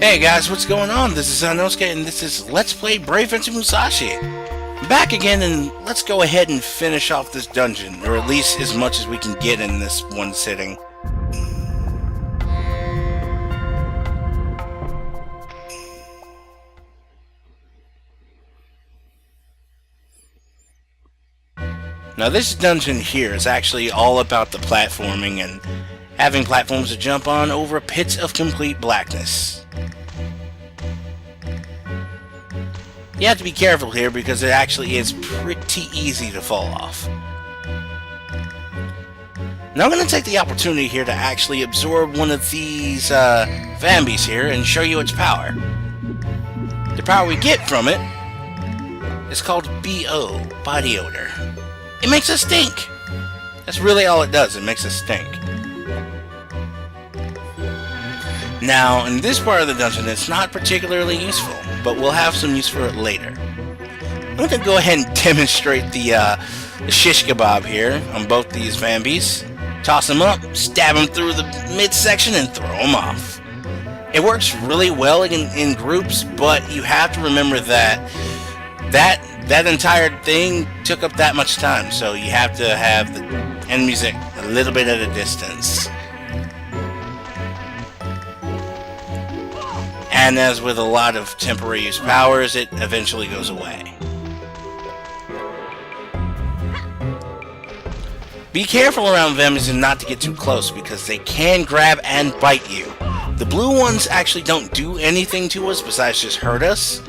Hey guys, what's going on? This is Anosuke and this is Let's Play Brave into Musashi. Back again, and let's go ahead and finish off this dungeon, or at least as much as we can get in this one sitting. Now this dungeon here is actually all about the platforming and having platforms to jump on over pits of complete blackness. You have to be careful here because it actually is pretty easy to fall off. Now I'm going to take the opportunity here to actually absorb one of these Vambies here and show you its power. The power we get from it is called BO, Body Odor. It makes us stink! That's really all it does, it makes us stink. Now, in this part of the dungeon, it's not particularly useful, but we'll have some use for it later. I'm going to go ahead and demonstrate the shish kebab here on both these Vambies. Toss them up, stab them through the midsection, and throw them off. It works really well in groups, but you have to remember that entire thing took up that much time, so you have to have the enemies at a little bit at a distance. And as with a lot of temporary use powers, it eventually goes away. Be careful around Vambies and not to get too close because they can grab and bite you. The blue ones actually don't do anything to us besides just hurt us,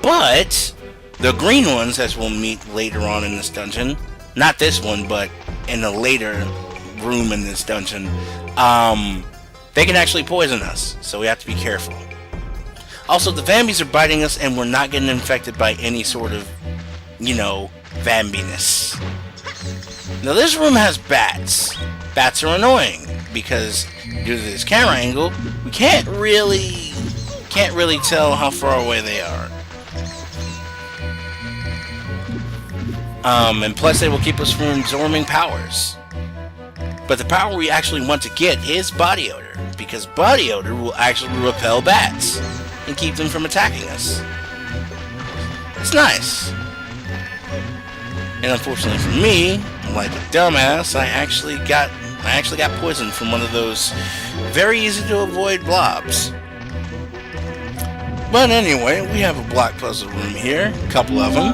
but the green ones, as we'll meet later on in this dungeon, not this one, but in a later room in this dungeon, they can actually poison us, so we have to be careful. Also, the Vambies are biting us, and we're not getting infected by any sort of, Vambiness. Now, this room has bats. Bats are annoying, because due to this camera angle, we can't really tell how far away they are. And plus they will keep us from absorbing powers. But the power we actually want to get is Body Odor, because Body Odor will actually repel bats and keep them from attacking us. It's nice. And unfortunately for me, like a dumbass, I actually got poisoned from one of those very easy to avoid blobs. But anyway, we have a block puzzle room here, a couple of them.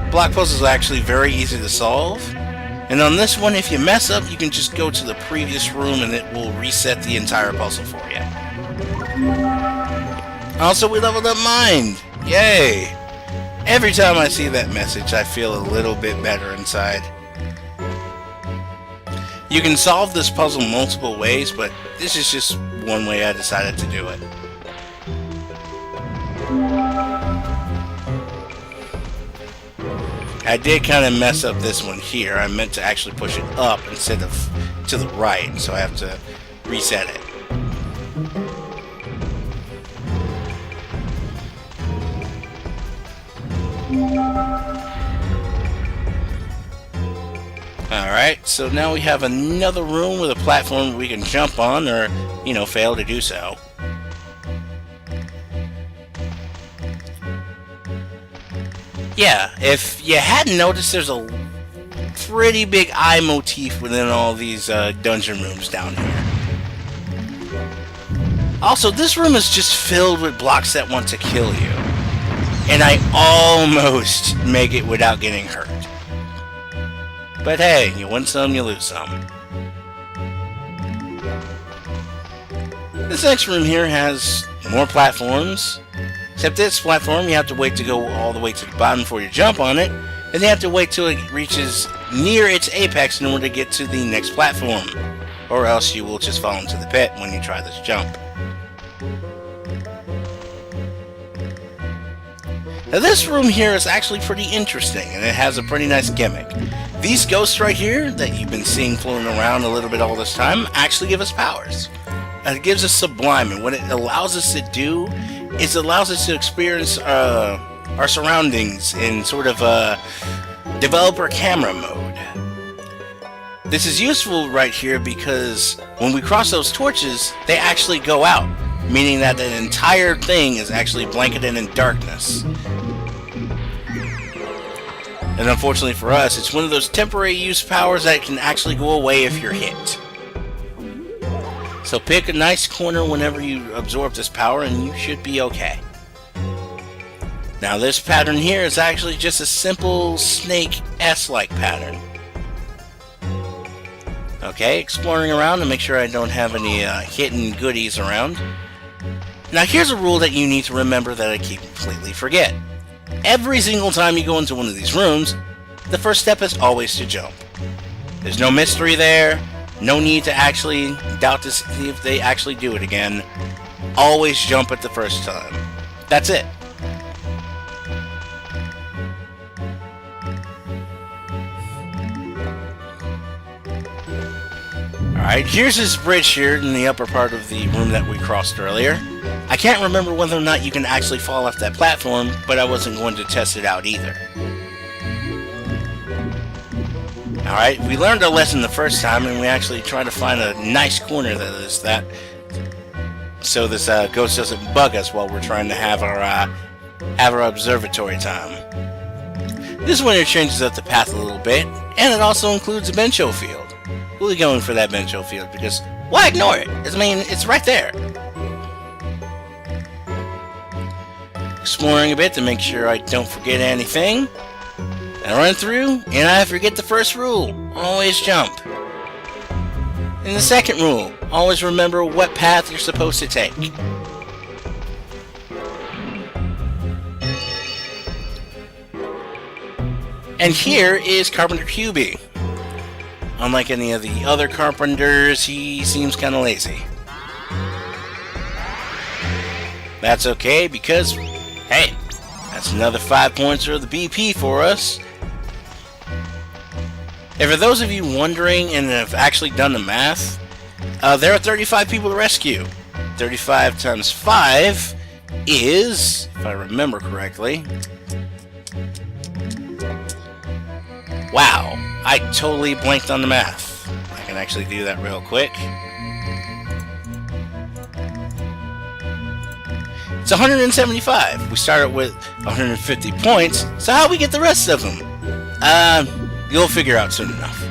Block puzzles are actually very easy to solve, and on this one, if you mess up, you can just go to the previous room and it will reset the entire puzzle for you. Also, we leveled up Mind! Yay! Every time I see that message, I feel a little bit better inside. You can solve this puzzle multiple ways, but this is just one way I decided to do it. I did kind of mess up this one here. I meant to actually push it up instead of to the right, so I have to reset it. Alright, so now we have another room with a platform we can jump on or, fail to do so. Yeah, if you hadn't noticed, there's a pretty big eye motif within all these dungeon rooms down here. Also, this room is just filled with blocks that want to kill you. And I almost make it without getting hurt. But hey, you win some, you lose some. This next room here has more platforms. Except this platform, you have to wait to go all the way to the bottom before you jump on it, and you have to wait till it reaches near its apex in order to get to the next platform, or else you will just fall into the pit when you try this jump. Now this room here is actually pretty interesting, and it has a pretty nice gimmick. These ghosts right here, that you've been seeing floating around a little bit all this time, actually give us powers. It gives us Sublime, and what it allows us to do is it allows us to experience our surroundings in sort of a developer camera mode. This is useful right here because when we cross those torches, they actually go out. meaning that the entire thing is actually blanketed in darkness. And unfortunately for us, it's one of those temporary use powers that can actually go away if you're hit. So pick a nice corner whenever you absorb this power and you should be okay. Now this pattern here is actually just a simple snake S-like pattern. Okay, exploring around to make sure I don't have any hidden goodies around. Now here's a rule that you need to remember that I completely forget. Every single time you go into one of these rooms, the first step is always to jump. There's no mystery there, no need to actually doubt to see if they actually do it again. Always jump at the first time. That's it. Alright, here's this bridge here in the upper part of the room that we crossed earlier. I can't remember whether or not you can actually fall off that platform, but I wasn't going to test it out either. Alright, we learned our lesson the first time, and we actually tried to find a nice corner that is that, so this ghost doesn't bug us while we're trying to have our observatory time. This winner changes up the path a little bit, and it also includes a bencho field. We'll be going for that bencho field because why ignore it? I mean, it's right there. Exploring a bit to make sure I don't forget anything. I run through, and I forget the first rule. Always jump. And the second rule, always remember what path you're supposed to take. And here is Carpenter QB. Unlike any of the other carpenters, he seems kind of lazy. That's okay, because, hey, that's another 5 points of the BP for us. And for those of you wondering and have actually done the math, there are 35 people to rescue. 35 times 5 is, if I remember correctly... Wow, I totally blanked on the math. I can actually do that real quick. It's 175. We started with 150 points, so how do we get the rest of them? You'll figure out soon enough.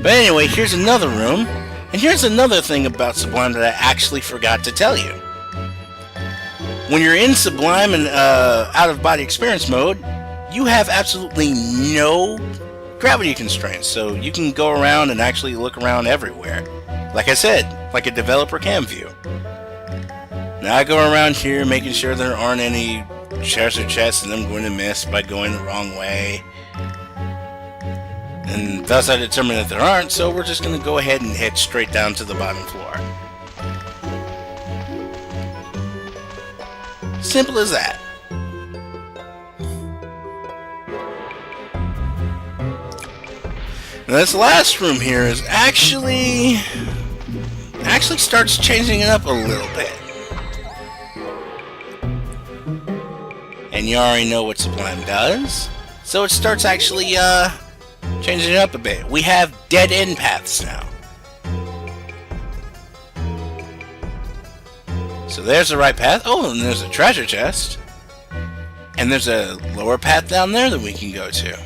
But anyway, here's another room, and here's another thing about Sublime that I actually forgot to tell you. When you're in Sublime and out-of-body experience mode, you have absolutely no gravity constraints, so you can go around and actually look around everywhere. Like I said, like a developer cam view. Now I go around here making sure there aren't any treasure chests and I'm going to miss by going the wrong way. And thus I determined that there aren't, so we're just going to go ahead and head straight down to the bottom floor. Simple as that. Now this last room here is actually starts changing it up a little bit. And you already know what Sublime does, so it starts actually changing it up a bit. We have dead end paths now. So there's the right path. Oh, and there's a treasure chest. And there's a lower path down there that we can go to.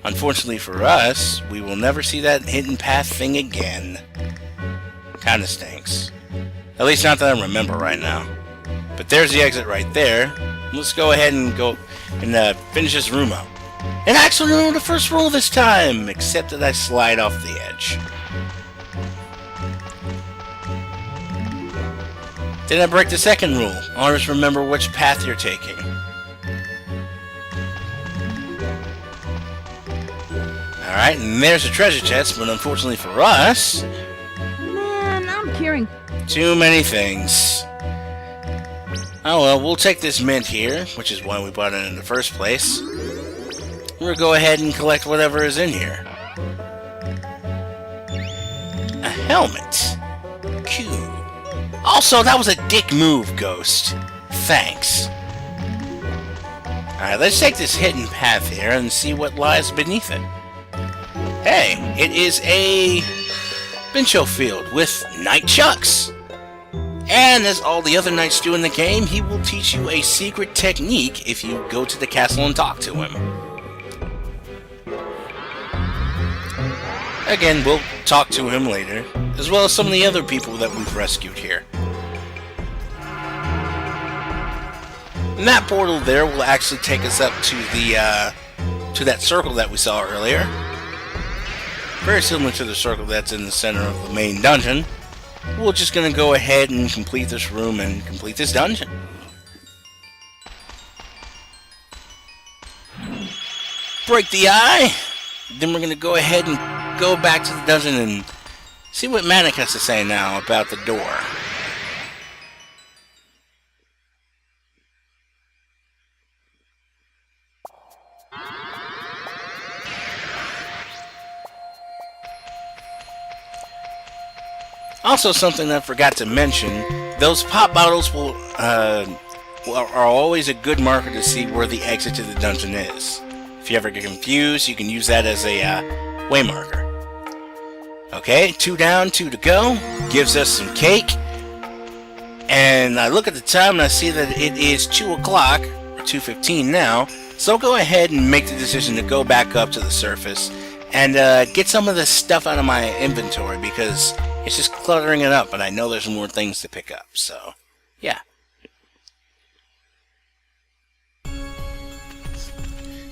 Unfortunately for us, we will never see that hidden path thing again. Kinda stinks. At least not that I remember right now. But there's the exit right there. Let's go ahead and go and finish this room up. And actually remember the first rule this time, except that I slide off the edge. Did I break the second rule? Always remember which path you're taking. Alright, and there's a treasure chest, but unfortunately for us... Man, I'm carrying... Too many things. Oh well, we'll take this mint here, which is why we bought it in the first place. We'll go ahead and collect whatever is in here. A helmet. Cool. Also, that was a dick move, Ghost. Thanks. Alright, let's take this hidden path here and see what lies beneath it. Hey, it is a Bincho Field with Knight Chucks. And as all the other knights do in the game, he will teach you a secret technique if you go to the castle and talk to him. Again, we'll talk to him later, as well as some of the other people that we've rescued here. And that portal there will actually take us up to the to that circle that we saw earlier. Very similar to the circle that's in the center of the main dungeon. We're just going to go ahead and complete this room and complete this dungeon. Break the eye. Then we're going to go ahead and go back to the dungeon and see what Manic has to say now about the door. Also, something I forgot to mention, those pop bottles are always a good marker to see where the exit to the dungeon is. If you ever get confused, you can use that as a way marker. Okay, 2 down, 2 to go. Gives us some cake. And I look at the time and I see that it is 2 o'clock, or 2:15 now. So I'll go ahead and make the decision to go back up to the surface and get some of this stuff out of my inventory because it's just cluttering it up, and I know there's more things to pick up, so, yeah.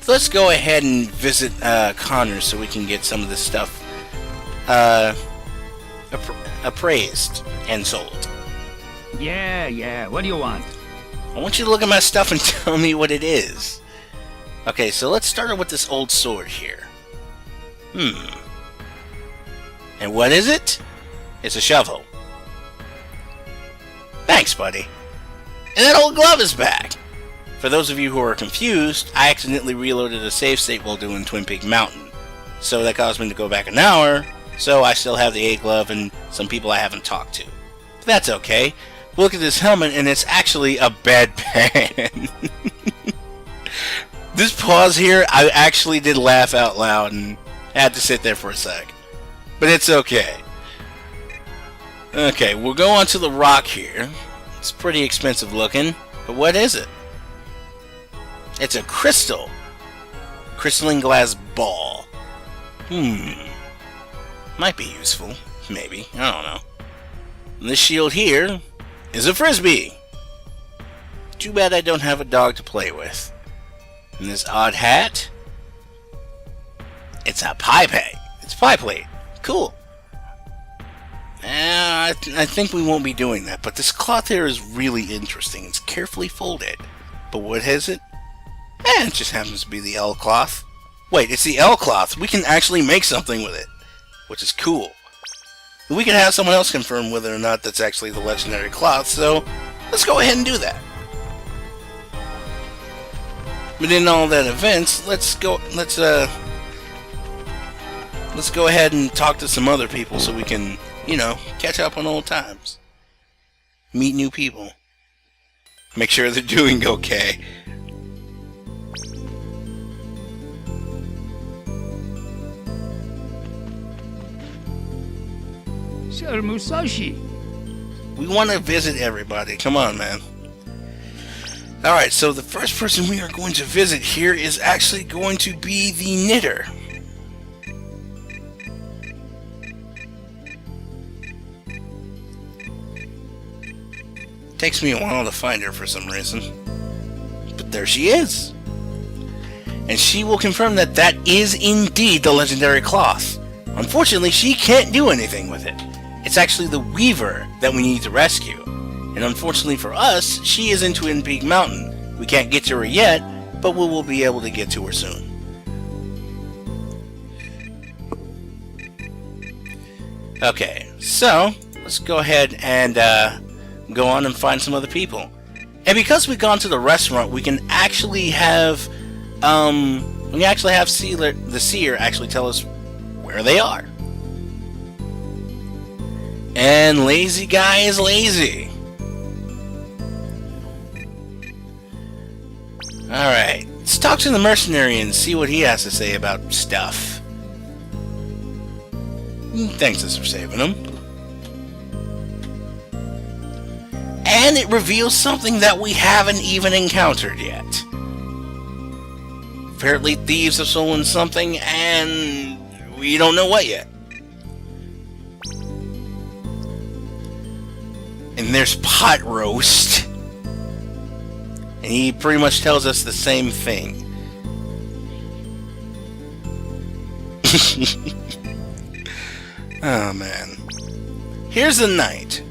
So let's go ahead and visit Connors so we can get some of this stuff appraised and sold. Yeah, what do you want? I want you to look at my stuff and tell me what it is. Okay, so let's start with this old sword here. And what is it? It's a shovel. Thanks, buddy. And that old glove is back! For those of you who are confused, I accidentally reloaded a save state while doing Twin Peak Mountain. So that caused me to go back an hour, so I still have the 8 glove and some people I haven't talked to. But that's okay. Look at this helmet and it's actually a bedpan. This pause here, I actually did laugh out loud and had to sit there for a sec. But it's okay. Okay, we'll go on to the rock here. It's pretty expensive looking, but what is it? It's a crystal. Crystalline glass ball. Might be useful. Maybe. I don't know. And this shield here is a frisbee. Too bad I don't have a dog to play with. And this odd hat. It's a pie plate. It's a pie plate. Cool. I think we won't be doing that, but this cloth here is really interesting. It's carefully folded. But what is it? It just happens to be the L cloth. Wait, it's the L cloth. We can actually make something with it, which is cool. We can have someone else confirm whether or not that's actually the legendary cloth, so let's go ahead and do that. But in all that events, let's go ahead and talk to some other people so we can, you know, catch up on old times. Meet new people. Make sure they're doing okay. Sir Musashi. We want to visit everybody. Come on, man. Alright, so the first person we are going to visit here is actually going to be the knitter. Takes me a while to find her for some reason. But there she is. And she will confirm that that is indeed the legendary cloth. Unfortunately, she can't do anything with it. It's actually the Weaver that we need to rescue. And unfortunately for us, she is in Twin Peak Mountain. We can't get to her yet, but we will be able to get to her soon. Okay, so let's go ahead and go on and find some other people. And because we've gone to the restaurant, we can actually have the seer actually tell us where they are. And lazy guy is lazy. Alright, let's talk to the mercenary and see what he has to say about stuff. Thanks us for saving him. And it reveals something that we haven't even encountered yet. Apparently thieves have stolen something, and we don't know what yet. And there's pot roast. And he pretty much tells us the same thing. Oh man. Here's the knight.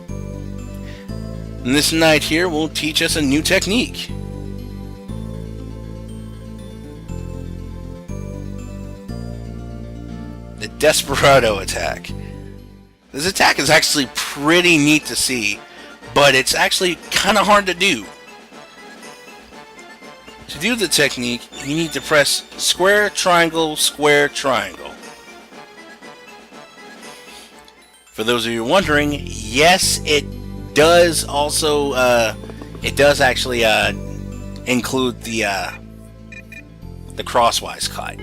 And this knight here will teach us a new technique. The Desperado attack. This attack is actually pretty neat to see, but it's actually kind of hard to do. To do the technique, you need to press square, triangle, square, triangle. For those of you wondering, yes, it does also, actually include the crosswise cut.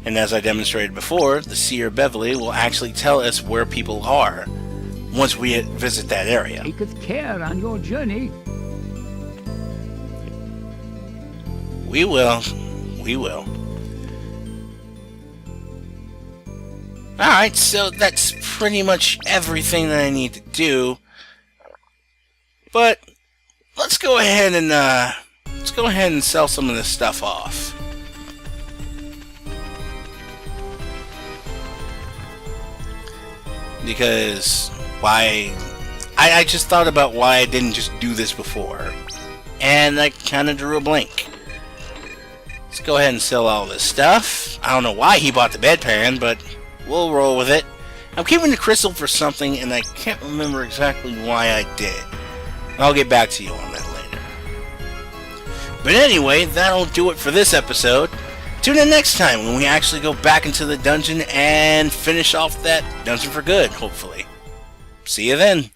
And as I demonstrated before, the Seer Beverly will actually tell us where people are once we visit that area. Take with care on your journey. We will. We will. Alright, so that's pretty much everything that I need to do. But let's go ahead and sell some of this stuff off. Because I just thought about why I didn't just do this before. And I kind of drew a blank. Let's go ahead and sell all this stuff. I don't know why he bought the bedpan, but we'll roll with it. I'm keeping the crystal for something, and I can't remember exactly why I did. I'll get back to you on that later. But anyway, that'll do it for this episode. Tune in next time when we actually go back into the dungeon and finish off that dungeon for good, hopefully. See you then.